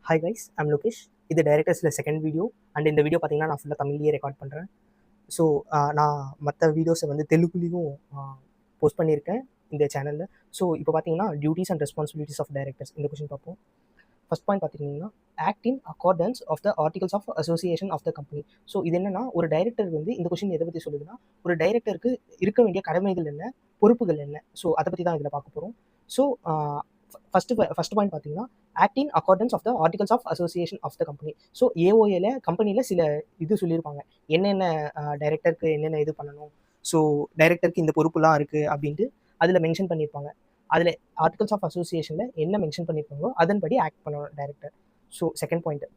Hi guys, I'm Lokesh. இது டைரக்டர்ஸில் second video. And இந்த video பார்த்தீங்கன்னா நான் ஃபுல்லாக தமிழ்லேயே ரெக்கார்ட் பண்ணுறேன். ஸோ நான் மற்ற வீடியோஸை வந்து தெலுங்குலேயும் போஸ்ட் பண்ணியிருக்கேன் இந்த சேனலில். ஸோ இப்போ பார்த்தீங்கன்னா duties and responsibilities of directors இந்த கொஷின் பார்ப்போம். ஃபர்ஸ்ட் பாயிண்ட் பார்த்தீங்கன்னா act in accordance of the articles of association of the company. So இது என்னன்னா, ஒரு டைரக்டர் வந்து இந்த கொஷின் எதை பற்றி சொல்லுதுன்னா, ஒரு டைரக்டருக்கு இருக்க வேண்டிய கடமைகள் என்ன, பொறுப்புகள் என்ன, ஸோ அதை பற்றி தான் இதில் பார்க்க போகிறோம். ஸோ ஃபர்ஸ்ட் பாயிண்ட் பார்த்தீங்கன்னா act in accordance of the articles of association of the company. So ஏஓஏல கம்பெனியில் சில இது சொல்லியிருப்பாங்க, என்னென்ன டைரக்டருக்கு என்னென்ன இது பண்ணணும், ஸோ டைரக்டருக்கு இந்த பொறுப்புலாம் இருக்குது அப்படின்ட்டு அதில் மென்ஷன் பண்ணியிருப்பாங்க. அதில் ஆர்டிகல்ஸ் ஆஃப் அசோசியேஷனில் என்ன மென்ஷன் பண்ணியிருப்பாங்களோ அதன்படி ஆக்ட் பண்ணணும் director. So second point,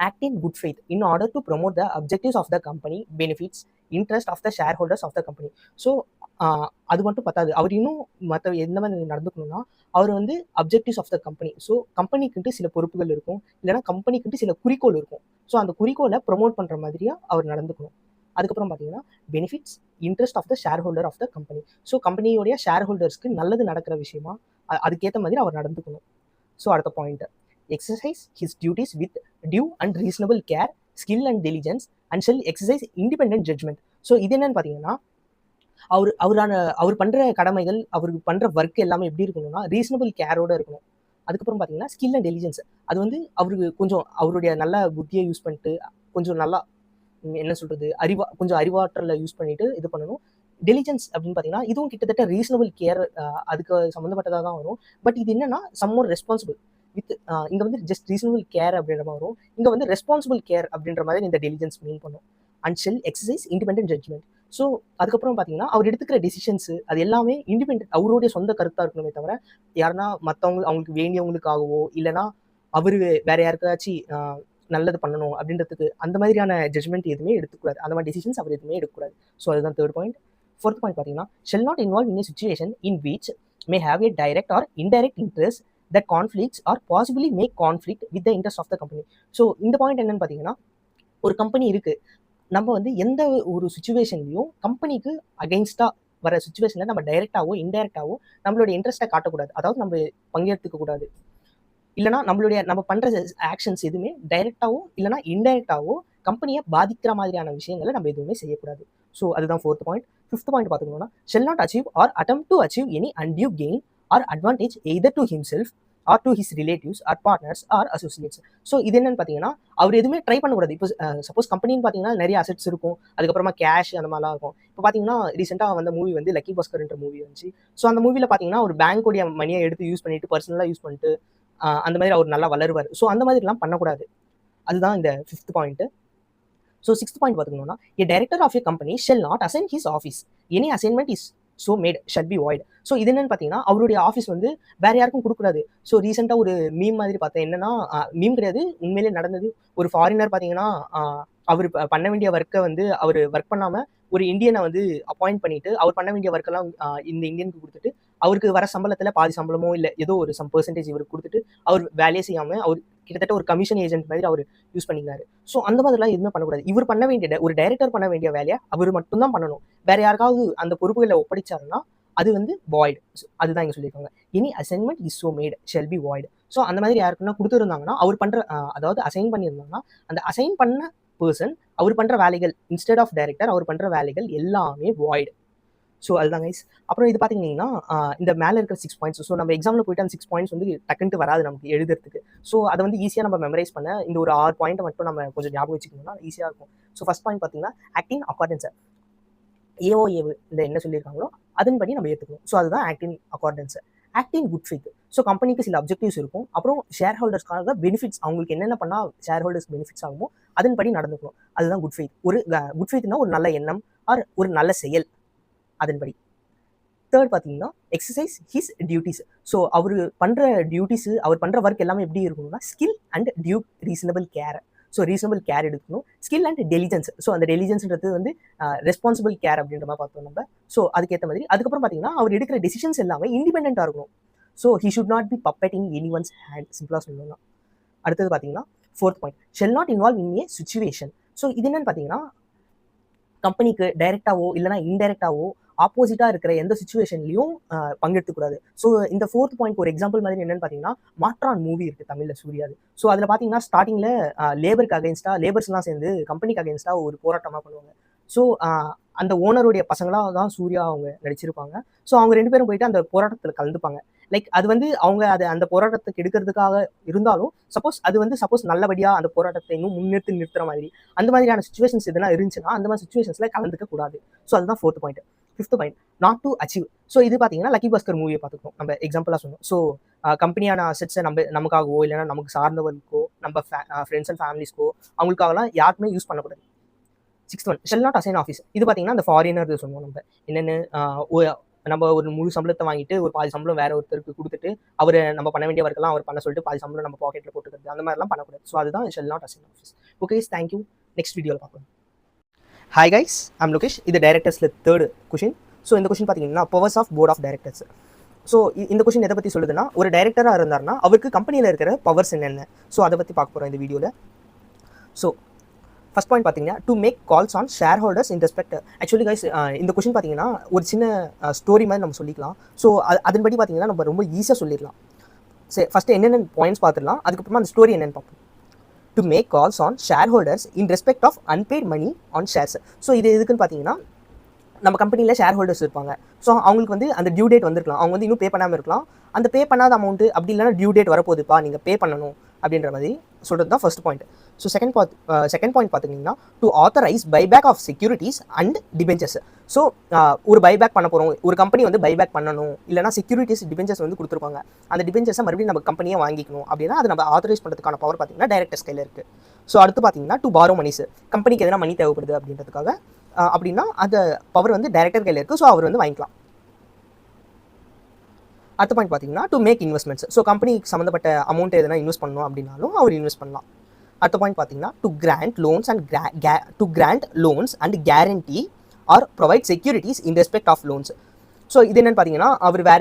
act in good faith in order to promote the objectives of the company, benefits, interest of the shareholders of the company. So அது மட்டும் பத்தாது, அவர் இன்னும் மற்ற எந்த மாதிரி நடந்துக்கணும்னா, அவர் வந்து objectives of the company, so கம்பெனிக்குன்ட்டு சில பொறுப்புகள் இருக்கும், இல்லைனா கம்பெனிக்குன்ட்டு சில குறிக்கோள் இருக்கும். ஸோ அந்த குறிக்கோளை ப்ரொமோட் பண்ணுற மாதிரியாக அவர் நடந்துக்கணும். அதுக்கப்புறம் பார்த்தீங்கன்னா benefits, interest of the share holder of the company. So கம்பெனியோடைய ஷேர் ஹோல்டர்ஸ்க்கு நல்லது நடக்கிற விஷயமா அதுக்கேற்ற மாதிரி அவர் நடந்துக்கணும். ஸோ அடுத்த point, exercise his duties with due and reasonable care, skill and diligence, and shall exercise independent judgment. So இது என்னன்னு பார்த்தீங்கன்னா, அவர் பண்ணுற கடமைகள், அவருக்கு பண்ணுற ஒர்க் எல்லாமே எப்படி இருக்கணும்னா ரீசனபிள் கேரோட இருக்கணும். அதுக்கப்புறம் பார்த்தீங்கன்னா ஸ்கில் அண்ட் டெலிஜென்ஸ், அது வந்து அவருக்கு கொஞ்சம் அவருடைய நல்ல புத்தியை யூஸ் பண்ணிட்டு, கொஞ்சம் நல்லா என்ன சொல்கிறது, கொஞ்சம் அறிவாற்றலை யூஸ் பண்ணிட்டு இது பண்ணணும். டெலிஜென்ஸ் அப்படின்னு பார்த்தீங்கன்னா இதுவும் கிட்டத்தட்ட ரீசனபிள் கேர் அதுக்கு சம்மந்தப்பட்டதாக தான் வரும். பட் இது என்னன்னா சம்மோர் ரெஸ்பான்சிபிள் வித் இங்கே வந்து ஜஸ்ட் ரீசனபிள் கேர் அப்படின்ற மாதிரி வரும், இங்கே வந்து ரெஸ்பான்சிபிள் கேர் அப்படின்ற மாதிரி இந்த டெலிஜென்ஸ் மீன் பண்ணும். And shall exercise independent judgment. So அதுக்கப்புறம் பார்த்தீங்கன்னா அவர் எடுத்துக்கிற டெசிஷன்ஸு அது எல்லாமே இண்டிபெண்டன்ட், அவருடைய சொந்த கருத்தாக இருக்கணுமே தவிர யாருன்னா அவங்களுக்கு வேண்டியவங்களுக்காகவோ இல்லைனா அவர் வேற யாருக்காச்சும் நல்லது பண்ணணும் அப்படின்றதுக்கு அந்த மாதிரியான ஜட்மெண்ட் எதுவுமே எடுத்துக்கூடாது, அந்த மாதிரி டெசிஷன்ஸ் அவர் எதுவுமே எடுக்கக்கூடாது. ஸோ அதுதான் தேர்ட் பாயிண்ட். ஃபோர்த் பாயிண்ட் பார்த்தீங்கன்னா shell not involve in A situation in which may have A direct R indirect interest that conflicts or possibly may conflict with the interest of the company. So இந்த point என்னன்னு பார்த்தீங்கன்னா, ஒரு company இருக்குது, நம்ம வந்து எந்த ஒரு சுச்சுவேஷன்லையும் கம்பெனிக்கு அகெயின்ஸ்டாக வர சுச்சுவேஷனில் நம்ம டைரெக்டாவோ இன்டைரக்டாவோ நம்மளோட இன்ட்ரெஸ்ட்டை காட்டக்கூடாது, அதாவது நம்ம பங்கேற்றுக்க கூடாது. இல்லைனா நம்ம பண்ணுற ஆக்ஷன்ஸ் எதுவுமே டைரெக்டாவோ இல்லைனா இன்டைரக்டாவோ கம்பெனியை பாதிக்கிற மாதிரியான விஷயங்களை நம்ம எதுவுமே செய்யக்கூடாது. ஸோ அதுதான் ஃபோர்த் பாயிண்ட். ஃபிஃப்த் பாயிண்ட் பார்த்துக்கணும்னா shall not achieve or attempt to achieve any undue gain or advantage either to himself or to his relatives or partners or associates. So இது என்னன்னு பார்த்தீங்கன்னா, அவர் எதுவுமே ட்ரை பண்ணக்கூடாது. இப்போ சப்போஸ் கம்பெனின்னு பார்த்தீங்கன்னா நிறைய அசெட்ஸ் இருக்கும், அதுக்கப்புறமா கேஷ் அந்த மாதிரிலாம் இருக்கும். இப்போ பார்த்தீங்கன்னா ரீசெண்டாக வந்த மூவி வந்து லக்கி பாஸ்கர்ன்ற மூவி வந்துச்சு. ஸோ அந்த மூவியில் பார்த்தீங்கன்னா ஒரு பேங்க்கோடைய மணியை எடுத்து யூஸ் பண்ணிட்டு பர்சனலாக யூஸ் பண்ணிட்டு அந்த மாதிரி அவர் நல்லா வளருவார். ஸோ அந்த மாதிரிலாம் பண்ணக்கூடாது. அதுதான் இந்த fifth point. So sixth point பார்த்துக்கணும்னா, a director of a company shall not assign his office. Any assignment is so made shall be void. So இது என்னன்னு பார்த்தீங்கன்னா, அவருடைய ஆஃபீஸ் வந்து வேற யாருக்கும் கொடுக்கூடாது. ஸோ ரீசெண்டாக ஒரு மீம் மாதிரி பார்த்தேன், என்னன்னா மீம் கிடையாது, உண்மையிலே நடந்தது. ஒரு ஃபாரினர் பார்த்தீங்கன்னா அவர் பண்ண வேண்டிய ஒர்க்கை வந்து அவர் ஒர்க் பண்ணாமல் ஒரு இந்தியனை வந்து அப்பாயிண்ட் பண்ணிட்டு அவர் பண்ண வேண்டிய ஒர்க்கெல்லாம் இந்த இந்தியனுக்கு கொடுத்துட்டு அவருக்கு வர சம்பளத்தில் பாதி சம்பளமோ இல்லை ஏதோ ஒரு சம் பெர்சன்டேஜ் இவருக்கு கொடுத்துட்டு அவர் வேலையை செய்யாமல் அவர் கிட்டத்தட்ட ஒரு கமிஷன் ஏஜென்ட் மாதிரி அவர் யூஸ் பண்ணிக்கிறாரு. ஸோ அந்த மாதிரிலாம் எதுவுமே பண்ணக்கூடாது. இவர் பண்ண வேண்டிய ஒரு டைரக்டர் பண்ண வேண்டிய வேலையை அவர் மட்டும்தான் பண்ணணும். வேற யாருக்காவது அந்த பொறுப்புகளை ஒப்படைச்சாருன்னா அது வந்து வாய்டு. அதுதான் இங்கே சொல்லியிருக்காங்க, any assignment is so made shall be void. So அந்த மாதிரி யாருக்குன்னா கொடுத்துருந்தாங்கன்னா அவர் பண்ணுற அதாவது அசைன் பண்ணியிருந்தாங்கன்னா அந்த அசைன் பண்ண பர்சன் அவர் பண்ணுற வேலைகள் இன்ஸ்டெட் ஆஃப் டைரக்டர் அவர் பண்ணுற வேலைகள் எல்லாமே வாய்டு. ஸோ அதுதான் கைஸ். அப்புறம் இது பார்த்தீங்கன்னா இந்த மேலே இருக்கிற 6 பாயிண்ட்ஸ். ஸோ நம்ம எக்ஸாமில் போயிட்டு அந்த 6 பாயிண்ட்ஸ் வந்து டக்குன்ட்டு வராது நமக்கு எழுதுறதுக்கு. ஸோ அதை வந்து ஈஸியாக நம்ம மெமரைஸ் பண்ண இந்த ஒரு 6 பாயிண்ட்டை மட்டும் நம்ம கொஞ்சம் ஞாபகம் வச்சுக்கணும்னா ஈஸியாக இருக்கும். ஸோ ஃபர்ஸ்ட் பாயிண்ட் பார்த்தீங்கன்னா ஆக்டிங் அக்கார்டன்ஸ், ஏஓஏ இந்த என்ன சொல்லியிருக்காங்களோ அதன்படி நம்ம ஏற்றுக்கணும். ஸோ அதுதான் acting accordance. Acting good faith, so கம்பெனிக்கு சில அப்ஜெக்டிவ்ஸ் இருக்கும், அப்புறம் ஷேர் ஹோல்டர்ஸ்க்காக பெனிஃபிட்ஸ், அவங்களுக்கு என்னென்ன பண்ணால் ஷேர் ஹோல்டர்ஸ் பெனிஃபிட்ஸ் ஆகுமோ அதன்படி நடந்துக்கணும். அதுதான் குட் ஃபெய்த். ஒரு குட் ஃபெய்த்னா ஒரு நல்ல எண்ணம் ஆர் ஒரு நல்ல செயல், அதன்படி. தேர்ட் பார்த்தீங்கன்னா எக்ஸசைஸ் ஹிஸ் டியூட்டிஸ். ஸோ அவர் பண்ணுற டியூட்டிஸு அவர் பண்ணுற ஒர்க் எல்லாமே எப்படி இருக்கணும்னா skill and due reasonable care. So reasonable care எடுக்கணும். ஸ்கில் அண்ட் டெலிஜென்ஸ், ஸோ அந்த டெலிஜென்ஸ்ன்றது வந்து ரெஸ்பான்சிபிள் கேர் அப்படின்ற மாதிரி பார்த்தோம் நம்ம. ஸோ அதுக்கேற்ற மாதிரி. அதுக்கப்புறம் பார்த்தீங்கன்னா அவர் எடுக்கிற டெசிஷன்ஸ் எல்லாமே இண்டிபெண்ட்டாக இருக்கணும். So he should not be puppet in any one's hand, சிம்பிளாக சொல்லணும்னா. அடுத்தது பார்த்தீங்கன்னா fourth point, shell not involve in A situation. So இது என்னன்னு பார்த்தீங்கன்னா கம்பெனிக்கு டைரெக்டாவோ இல்லைனா இன்டைரக்டாவோ ஆப்போசிட்டாக இருக்கிற எந்த சுச்சுவேஷன்லையும் பங்கெடுத்துக்கூடாது. ஸோ இந்த 4th பாயிண்ட் ஒரு எக்ஸாம்பிள் மாதிரி என்னன்னு பார்த்தீங்கன்னா, மாற்றான் மூவி இருக்குது தமிழில் சூர்யாது. ஸோ அதில் பார்த்தீங்கன்னா ஸ்டார்டிங்கில் லேபருக்கு அகேன்ஸ்டாக லேபர்ஸ்லாம் சேர்ந்து கம்பெனிக்கு அகேன்ஸ்டாக ஒரு போராட்டமாக பண்ணுவாங்க. ஸோ அந்த ஓனருடைய பசங்களாக தான் சூர்யா அவங்க நடிச்சிருப்பாங்க. ஸோ அவங்க 2 பேரும் போயிட்டு அந்த போராட்டத்தில் கலந்துப்பாங்க. லைக் அது வந்து அவங்க அந்த போராட்டத்துக்கு எடுக்கிறதுக்காக இருந்தாலும் சப்போஸ் நல்லபடியாக அந்த போராட்டத்தை இன்னும் நிறுத்துற மாதிரி அந்த மாதிரியான சுச்சுவேஷன்ஸ் எதுனா இருந்துச்சுன்னா அந்த மாதிரி சுச்சுவேஷன்ஸில் கலந்துக்க கூடாது. ஸோ அதுதான் 4th point. 5th point not to achieve. So இது பார்த்தீங்கன்னா லக்கி பாஸ்கர் மூவியை பார்த்துக்கணும் நம்ம எக்ஸாம்பிளாக சொன்னோம். ஸோ கம்பெனியான அசெட்ஸை நமக்காகவோ இல்லைன்னா நமக்கு சார்ந்தவர்களுக்கோ நம்ம ஃப்ரெண்ட்ஸ் அண்ட் ஃபேமிலிஸ்க்கோ அவங்களுக்காகலாம் யாருக்குமே யூஸ் பண்ணக்கூடாது. 6th one shell not assign office. இது பார்த்தீங்கன்னா அந்த ஃபாரினர் சொல்லுவோம் நம்ம என்னென்னு நம்ம ஒரு முழு சம்பளத்தை வாங்கிட்டு ஒரு பாதி சம்பளம் வேற ஒருத்தருக்கு கொடுத்துட்டு அவர் நம்ம பண்ண வேண்டிய ஒர்க்கெல்லாம் அவர் பண்ண சொல்லிட்டு பாதி சம்பளம் நம்ம பாக்கெட்டில் போட்டுக்கிறது அந்த மாதிரிலாம் பண்ணக்கூடாது. ஸோ அதுதான் shall not assign office. Okay, thank you. Next வீடியோவில் பார்க்கலாம். Hi guys, I'm Lokesh. இது டைரக்டர்ஸில் 3rd கொஷின். ஸோ இந்த கொஷின் பார்த்தீங்கன்னா powers of board of directors. So இந்த கொஷின் எதை பற்றி சொல்லுதுன்னா, ஒரு டைரக்டராக இருந்தார்னா அவருக்கு கம்பெனியில் இருக்கிற பவர்ஸ் என்னென்ன, ஸோ அதை பற்றி பார்க்க போகிறோம் இந்த வீடியோவில். ஸோ ஃபர்ஸ்ட் பாயிண்ட் பார்த்தீங்கன்னா to make calls on shareholders in respect. Actually guys இந்த கொஷின் பார்த்தீங்கன்னா ஒரு சின்ன ஸ்டோரி மாதிரி நம்ம சொல்லிக்கலாம். ஸோ அதன்படி பார்த்தீங்கன்னா நம்ம ரொம்ப ஈஸியாக சொல்லிடலாம். சரி, ஃபஸ்ட்டு என்னென்ன பாயிண்ட்ஸ் பார்த்துடலாம், அதுக்கப்புறமா அந்த ஸ்டோரி என்னென்னு பார்ப்போம். To make calls on shareholders in respect of unpaid money on shares. So இது எதுக்குன்னு பார்த்தீங்கன்னா, நம்ம கம்பெனியில் ஷேர் ஹோல்டர்ஸ் இருப்பாங்க. ஸோ அவங்களுக்கு வந்து அந்த டியூ டேட் வந்திருக்கலாம், அவங்க வந்து இன்னும் பே பண்ணாமல் இருக்கலாம். அந்த பே பண்ணாத அமௌண்ட்டு அப்படி இல்லைனா டியூ டேட் வரப்போகுதுப்பா, நீங்கள் பே பண்ணணும் அப்படின்ற மாதிரி சொல்கிறது தான் first point. So second point பார்த்துக்கிட்டிங்கன்னா to authorise buyback of securities and debentures. So ஒரு பைபேக் பண்ண போகிறோம், ஒரு கம்பெனி வந்து பைபேக் பண்ணணும், இல்லைனா செக்யூரிட்டிஸ் டிபெஞ்சர்ஸ் வந்து கொடுத்துருப்பாங்க, அந்த டிபெஞ்சர்ஸை மறுபடியும் நம்ம கம்பெனியை வாங்கிக்கணும் அப்படின்னா அது நம்ம ஆத்தரைஸ் பண்ணுறதுக்கான பவர் பார்த்தீங்கன்னா டைரக்டர்ஸ் கையில் இருக்குது. ஸோ அடுத்து பார்த்தீங்கன்னா டு பாரோ மணிஸ், கம்பெனிக்கு எதனா மணி தேவைப்படுது அப்படின்றதுக்காக அப்படின்னா அந்த பவர் வந்து டைரக்டர் கையில் இருக்குது. ஸோ அவர் வந்து வாங்கிக்கலாம். அடுத்த பாயிண்ட் பார்த்தீங்கன்னா டு மேக் இன்வெஸ்ட்மெண்ட்ஸ். ஸோ கம்பெனிக்கு சம்மந்தப்பட்ட அமௌண்ட் எதனா இன்வெஸ்ட் பண்ணணும் அப்படின்னாலும் அவர் இன்வெஸ்ட் பண்ணலாம். அடுத்த பாயிண்ட் பார்த்தீங்கன்னா to grant loans and guarantee or provide securities in respect of loans. So இது என்னென்னு பார்த்தீங்கன்னா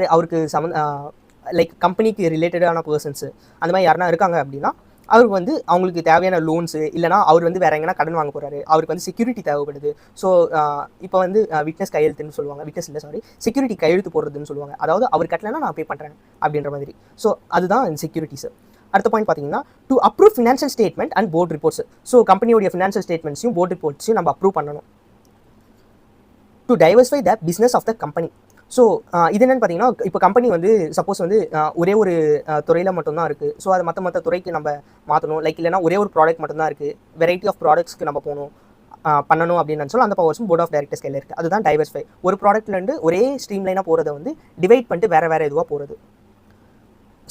அவருக்கு லைக் கம்பெனிக்கு ரிலேட்டடான பர்சன்ஸு அந்த மாதிரி யாருனா இருக்காங்க அப்படின்னா அவருக்கு வந்து அவங்களுக்கு தேவையான லோன்ஸு இல்லைனா அவர் வந்து வேறு எங்கன்னா கடன் வாங்க போகிறாரு, அவருக்கு வந்து செக்யூரிட்டி தேவைப்படுது. ஸோ இப்போ வந்து விட்னஸ் கையெழுத்துன்னு சொல்லுவாங்க, செக்யூரிட்டி கையெழுத்து போடுறதுன்னு சொல்லுவாங்க. அதாவது அவர் கட்டலைன்னா நான் பே பண்ணுறேன் அப்படின்ற மாதிரி. ஸோ அதுதான் செக்யூரிட்டிஸ். அடுத்த பாயிண்ட் பார்த்தீங்கன்னா to approve financial statement and board reports. So கம்பெனியோடைய ஃபினான்ஷியல் ஸ்டேட்மெண்ட்ஸையும் போர்ட் ரிப்போர்ட்ஸையும் நம்ம அப்ரூவ் பண்ணணும். To diversify the business of the company. So இது என்னென்னு பார்த்தீங்கன்னா, இப்போ கம்பெனி வந்து சப்போஸ் வந்து ஒரே ஒரு துறையில் மட்டும்தான் இருக்குது. ஸோ அதை மற்ற துறைக்கு நம்ம மாற்றணும். லைக் இல்லைனா ஒரே ஒரு ப்ராடக்ட் மட்டும்தான் இருக்குது, வெரைட்டி ஆஃப் ப்ராடக்ட்ஸ்க்கு நம்ம பண்ணணும் அப்படின்னு சொல்லி அந்த பவர்ஸும் போர்ட் ஆஃப் டைரக்டர்ஸ் கையில் இருக்குது. அதுதான் டைவர்சிஃபை. ஒரு ப்ராடக்ட்லேருந்து ஒரே ஸ்ட்ரீம்லைனாக போகிறத வந்து டிவைட் பண்ணிட்டு வேறு எதுவாக போகிறது.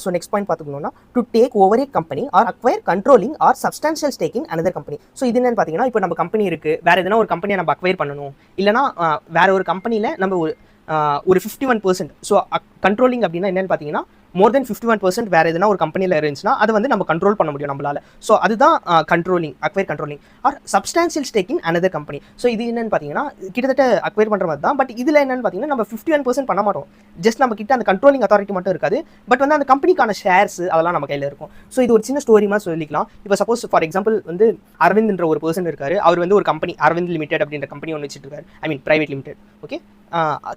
ஸோ நெக்ஸ்ட் பாயிண்ட் பார்த்துக்கணும்னா to take over a company or acquire controlling or substantial stake in another company. So இது என்னன்னு பார்த்தீங்கன்னா, இப்போ நம்ம கம்பெனி இருக்குது, வேறு எதனா ஒரு கம்பெனியை நம்ம அக்வயர் பண்ணணும், இல்லைனா வேறு ஒரு கம்பெனியில் நம்ம ஒரு 51%. ஸோ கண்ட்ரோலிங் அப்படின்னா என்னென்னு பார்த்தீங்கன்னா, மோர் தென் 51% வேறு எதுனா ஒரு கம்பெனியில் இருந்துச்சுன்னா அதை வந்து நம்ம கண்ட்ரோல் பண்ண முடியும் நம்மளால். ஸோ அதுதான் controlling, acquire controlling or substantial stake in another company. So இது என்னென்னு பார்த்தீங்கன்னா கிட்டத்தட்ட அக்வயர் பண்ணுற மாதிரி தான். பட் இதில் என்னென்னு பார்த்தீங்கன்னா நம்ம 51% பண்ண மாட்டோம். ஜஸ்ட் நம்ம கிட்ட அந்த கண்ட்ரோலிங் அத்தாரிட்டி மட்டும் இருக்காது, பட் வந்து அந்த கம்பெனிக்கான ஷேர்ஸ் அதெல்லாம் நம்ம கையில் இருக்கும். ஸோ இது ஒரு சின்ன ஸ்டோரி மாதிரி சொல்லிக்கலாம். இப்போ சப்போஸ் ஃபார் எக்ஸாம்பிள் வந்து அரவிந்த்ன்ற ஒரு பர்சன் இருக்காரு, அவர் வந்து ஒரு கம்பெனி அரவிந்த் லிமிடெட் அப்படின்ற கம்பெனி ஒன்று வச்சுட்டு இருக்காரு, ஐ மீன் பிரைவேட் லிமிடெட், ஓகே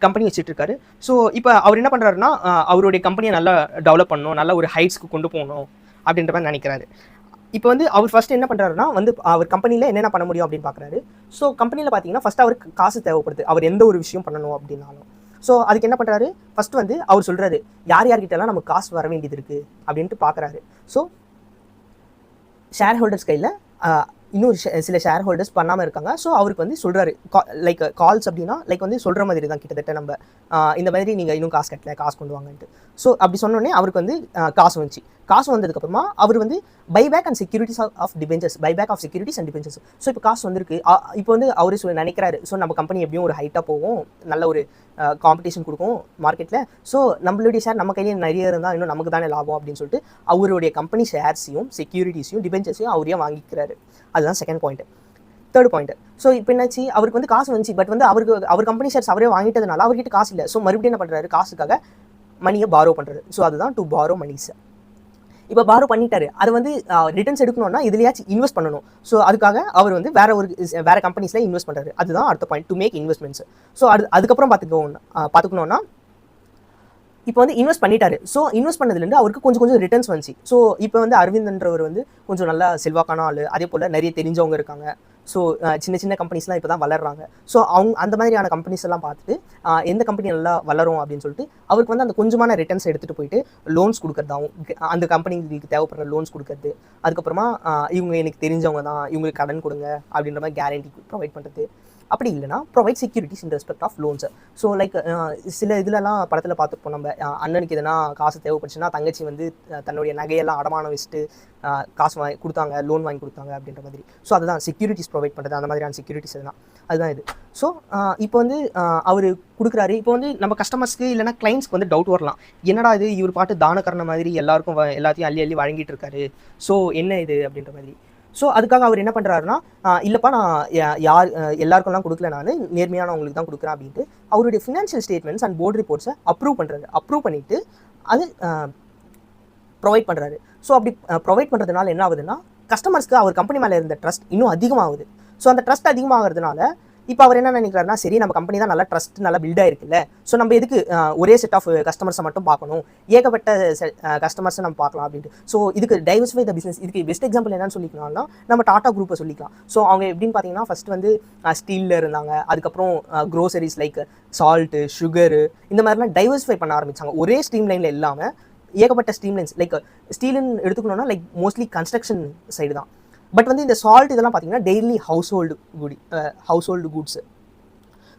கம்பெனி வச்சுட்டு இருக்காரு. ஸோ இப்போ அவர் என்ன பண்ணுறாருன்னா அவருடைய கம்பெனியை நல்லா டெவலப் பண்ணணும், நல்ல ஒரு ஹைட்ஸ்க்கு கொண்டு போகணும் அப்படின்ற மாதிரி நினைக்கிறாரு. இப்போ வந்து அவர் ஃபர்ஸ்ட் என்ன பண்ணுறாருன்னா வந்து அவர் கம்பெனியில் என்னென்ன பண்ண முடியும் அப்படின்னு பார்க்குறாரு. ஸோ கம்பெனியில் பார்த்தீங்கன்னா ஃபர்ஸ்ட் அவருக்கு காசு தேவைப்படுது, அவர் எந்த ஒரு விஷயம் பண்ணணும் அப்படின்னாலும். ஸோ அதுக்கு என்ன பண்ணுறாரு, ஃபர்ஸ்ட் வந்து அவர் சொல்கிறாரு யார்கிட்டலாம் நமக்கு காசு வர வேண்டியது இருக்குது அப்படின்ட்டு பார்க்குறாரு. ஸோ ஷேர் ஹோல்டர்ஸ் கையில் இன்னும் சில ஷேர் ஹோல்டர்ஸ் பண்ணாமல் இருக்காங்க. ஸோ அவருக்கு வந்து சொல்கிறாரு லைக் கால்ஸ் அப்படின்னா லைக் வந்து சொல்கிற மாதிரி தான் கிட்டத்தட்ட நம்ம இந்த மாதிரி நீங்கள் இன்னும் காசு கட்டல, காசு கொண்டு வாங்கன்ட்டு. ஸோ அப்படி சொன்னோடனே அவருக்கு வந்து காசு வந்துச்சு. காசு வந்ததுக்கப்புறமா அவர் வந்து buyback and securities of debentures, buyback of securities and debentures. So இப்போ காசு வந்திருக்கு, இப்போ வந்து அவர் நினைக்கிறாரு ஸோ நம்ம கம்பெனி எப்படியும் ஒரு ஹைட்டாக போகும், நல்ல ஒரு காம்படிஷன் கொடுக்கும் மார்க்கெட்டில். ஸோ நம்மளுடைய ஷேர் நம்ம கையிலே நிறைய இருந்தால் இன்னும் நமக்கு தானே லாபம் அப்படின்னு சொல்லிட்டு அவருடைய கம்பெனி ஷேர்ஸையும் செக்யூரிட்டிஸையும் டிபெஞ்சர்ஸையும் அவரையும் வாங்கிக்கிறாரு. அதுதான் second point. Third point, so இப்போ என்னாச்சு, அவருக்கு வந்து காசு வந்துச்சு, பட் வந்து அவர் கம்பெனி ஷேர்ஸ் அவரே வாங்கிட்டதுனால அவர்கிட்ட காசு இல்லை. ஸோ மறுபடியும் என்ன பண்ணுறாரு, காசுக்காக மணியை பாரோ பண்ணுறது. ஸோ அதுதான் டு பாரோ மணிஸ். இப்போ பாரோ பண்ணிட்டாரு, அதை வந்து ரிட்டர்ன்ஸ் எடுக்கணும்னா இதுலையாச்சும் இன்வெஸ்ட் பண்ணணும். ஸோ அதுக்காக அவர் வந்து வேற கம்பெனிஸ்ல இன்வெஸ்ட் பண்றாரு. அதுதான் அடுத்த point, to make investments. So அதுக்கப்புறம் பார்த்துக்கணும்னா இப்போ வந்து இன்வெஸ்ட் பண்ணிட்டாரு. ஸோ இன்வெஸ்ட் பண்ணதுலேருந்து அவருக்கு கொஞ்சம் ரிட்டர்ன்ஸ் வந்துச்சு. ஸோ இப்போ வந்து அரவிந்த்ன்றவர் வந்து கொஞ்சம் நல்லா செல்வாக்கான ஆள், அதே போல் நிறைய தெரிஞ்சவங்க இருக்காங்க. ஸோ சின்ன கம்பெனிஸ்லாம் இப்போ தான் வளர்றாங்க. ஸோ அந்த மாதிரியான கம்பெனிஸ் எல்லாம் பார்த்துட்டு எந்த கம்பெனி நல்லா வளரும் அப்படின்னு சொல்லிட்டு அவருக்கு வந்து அந்த கொஞ்சமான ரிட்டர்ன்ஸ் எடுத்துகிட்டு போயிட்டு லோன்ஸ் கொடுக்குறதாவும், அந்த கம்பெனிங்களுக்கு தேவைப்படுற லோன்ஸ் கொடுக்குறது, அதுக்கப்புறமா இவங்க எனக்கு தெரிஞ்சவங்க தான், இவங்களுக்கு கடன் கொடுங்க அப்படின்ற மாதிரி கேரண்டி ப்ரொவைட் பண்ணுறது. அப்படி இல்லைனா provide securities in respect of loans. So like சில இதுலலாம் படத்தில் பார்த்துப்போம், நம்ம அண்ணனுக்கு எதனா காசு தேவைப்பட்டுச்சுன்னா தங்கச்சி வந்து தன்னுடைய நகையெல்லாம் அடமானம் வச்சுட்டு காசு கொடுத்தாங்க, லோன் வாங்கி கொடுத்தாங்க அப்படின்ற மாதிரி. ஸோ அதுதான் செக்யூரிட்டிஸ் ப்ரொவைட் பண்ணுறது, அந்த மாதிரியான செக்யூரிட்டிஸ் தான். அதுதான் இது. ஸோ இப்போ வந்து அவர் கொடுக்குறாரு. இப்போ வந்து நம்ம கஸ்டமர்ஸ்க்கு இல்லைனா கிளைண்ட்ஸ்க்கு வந்து டவுட் வரலாம், என்னடா இது இவர் பாட்டு தானக்கரண மாதிரி எல்லாருக்கும் எல்லாத்தையும் அள்ளி வழங்கிட்டு இருக்காரு, ஸோ என்ன இது அப்படின்ற மாதிரி. ஸோ அதுக்காக அவர் என்ன பண்ணுறாருன்னா, இல்லைப்பா நான் எல்லாருக்கும்லாம் கொடுக்கல, நான் நேர்மையானவங்களுக்கு தான் கொடுக்குறேன் அப்படின்ட்டு அவருடைய ஃபினான்ஷியல் ஸ்டேட்மெண்ட்ஸ் அண்ட் போர்டு ரிப்போர்ட்ஸை அப்ரூவ் பண்ணிவிட்டு அது ப்ரொவைட் பண்ணுறாரு. ஸோ அப்படி ப்ரொவைட் பண்ணுறதுனால என்ன ஆகுதுன்னா, கஸ்டமர்ஸ்க்கு அவர் கம்பெனி மேலே இருந்த ட்ரஸ்ட் இன்னும் அதிகமாகுது. ஸோ அந்த ட்ரஸ்ட் அதிகமாகிறதுனால இப்போ அவர் என்ன நினைக்கிறாருன்னா, சரி நம்ம கம்பெனி தான் நல்லா ட்ரஸ்ட் நல்லா பில்ட் ஆயிருக்குல்ல, ஸோ நம்ம எதுக்கு ஒரே செட் ஆஃப் கஸ்டமர்ஸை மட்டும் பார்க்கணும், ஏகப்பட்ட கஸ்டமர்ஸை நம்ம பார்க்கலாம் அப்படின்ட்டு. ஸோ இதுக்கு டைவர்சிஃபை த பிஸ்னஸ். இதுக்கு பெஸ்ட் எக்ஸாம்பிள் என்னன்னு சொல்லிக்கலாம்னா நம்ம டாடா குரூப்பை சொல்லிக்கலாம். ஸோ அவங்க எப்படின்னு பார்த்தீங்கன்னா, ஃபர்ஸ்ட் வந்து ஸ்டீலில் இருந்தாங்க, அதுக்கப்புறம் க்ரோசரிஸ் லைக் சால்ட்டு, சுகரு, இந்த மாதிரிலாம் டைவர்சிஃபை பண்ண ஆரம்பித்தாங்க. ஒரே ஸ்ட்ரீம் லைனில் இல்லாமல் ஏகப்பட்ட ஸ்ட்ரீம் லைன்ஸ். லைக் ஸ்டீலுன்னு எடுத்துக்கணும்னா லைக் மோஸ்ட்லி கன்ஸ்ட்ரக்ஷன் சைடு தான். பட் வந்து இந்த சால்ட் இதெல்லாம் பார்த்தீங்கன்னா டெய்லி ஹவுஸ்ஹோல்டு குட்ஸு.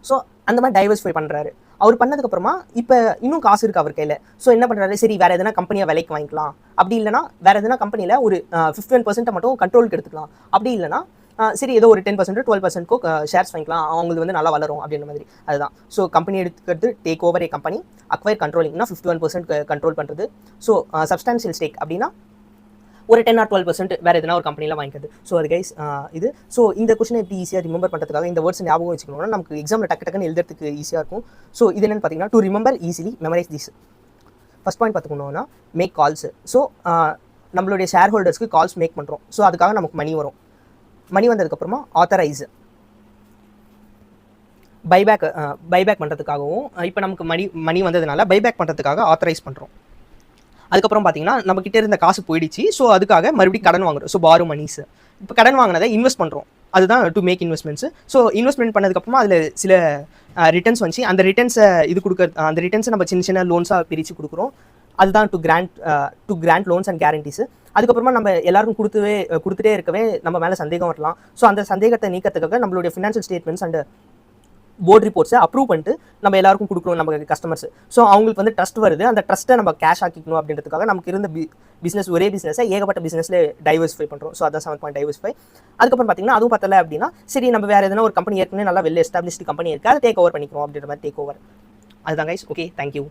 ஸோ அந்த மாதிரி டைவர்சிஃபை பண்ணுறாரு. அவர் பண்ணதுக்கப்புறமா இப்போ இன்னும் காசு இருக்குது அவர் கையில். ஸோ என்ன பண்ணுறாரு, சரி வேறு எதனா கம்பெனியாக விலைக்கு வாங்கிக்கலாம், அப்படி இல்லைனா வேறு எதனா கம்பெனியில் ஒரு 15% மட்டும் கண்ட்ரோலுக்கு எடுத்துக்கலாம், அப்படி இல்லைனா சரி ஏதோ ஒரு 10% 12%க்கோ ஷேர்ஸ் வாங்கிக்கலாம், அவங்களுக்கு வந்து நல்லா வளரும் அப்படின்ற மாதிரி. அதுதான். ஸோ கம்பெனி எடுத்துக்கிறது take over a company, acquire கண்ட்ரோலிங்னா 51% control பண்ணுறது. ஸோ சப்ஸ்டான்ஷியல் ஸ்டேக் அப்படின்னா ஒரு 10 or 12% வேறு எதனா ஒரு கம்பெனியில் வாங்கிக்கிறது. ஸோ அது கைஸ் இது. ஸோ இந்த கொஸ்டினை எப்படி ஈஸியாக ரிமெம்பர் பண்ணுறதுக்காக இந்த வேர்ட்ஸ் ஞாபகம் வச்சுக்கணும்னா நமக்கு எக்ஸாமில் டக்குன்னு எழுதுறதுக்கு ஈஸியாக இருக்கும். ஸோ இது என்னென்னு பார்த்தீங்கன்னா, to remember easily memorise this. First point பார்த்துக்கணும்னா மேக் கால்ஸ். ஸோ நம்மளுடைய ஷேர் ஹோல்டர்ஸ்க்கு கால்ஸ் மேக் பண்ணுறோம். ஸோ அதுக்காக நமக்கு மணி வரும். மணி வந்ததுக்கப்புறமா ஆத்தரைஸ் பைபேக் பண்ணுறதுக்காகவும், இப்போ நமக்கு மணி வந்ததுனால பைபேக் பண்ணுறதுக்காக ஆத்தரைஸ் பண்ணுறோம். அதுக்கப்புறம் பார்த்தீங்கன்னா நம்ம கிட்டே இருந்த காசு போயிடுச்சு. ஸோ அதுக்காக மறுபடியும் கடன் வாங்குறோம். So borrow monies. இப்போ கடன் வாங்கினதை இன்வெஸ்ட் பண்ணுறோம். அதுதான் to make investments. So investment பண்ணதுக்கப்புறமா அதில் சில ரிட்டர்ன்ஸ் வந்துச்சு. அந்த ரிட்டர்ன்ஸை நம்ம சின்ன லோன்ஸாக பிரித்து கொடுக்குறோம். அதுதான் to grant loans and guarantees. அதுக்கப்புறமா நம்ம எல்லாருக்கும் கொடுத்துட்டே இருக்கவே நம்ம மேலே சந்தேகம் வரலாம். ஸோ அந்த சந்தேகத்தை நீக்கிறதுக்காக நம்மளுடைய ஃபினான்ஷியல் ஸ்டேட்மெண்ட்ஸ் அண்ட் போர்ட் ரிப்போர்ட்ஸை அப்ரூவ் பண்ணிட்டு நம்ம எல்லாருக்கும் கொடுக்குறோம் நம்ம கஸ்டமர்ஸ். ஸோ அவங்களுக்கு வந்து ட்ரஸ்ட் வருது. அந்த ட்ரஸ்ட்டை நம்ம கேஷ் ஆக்கிக்கணும் அப்படின்றதுக்காக நமக்கு இருந்த பிஸ்னஸ் ஒரே பிஸ்னஸை ஏகப்பட்ட பிஸ்னஸில் டைவர்சிஃபை பண்ணுறோம். ஸோ அதான் 7 பாயிண்ட் டைவர்சிஃபை. அதுக்கப்புறம் பார்த்தீங்கன்னா அதுவும் பத்தலை அப்படின்னா, சரி நம்ம வேறு எதனா ஒரு கம்பெனி ஏற்கனவே நல்லா வெல் எஸ்டாப்ளிஷ்டு கம்பெனி இருக்குது, அதை டேக் ஓவர் பண்ணிக்கிறோம் அப்படின்ற மாதிரி டேக் ஓவர். அதுதான் கைஸ். Okay, thank you.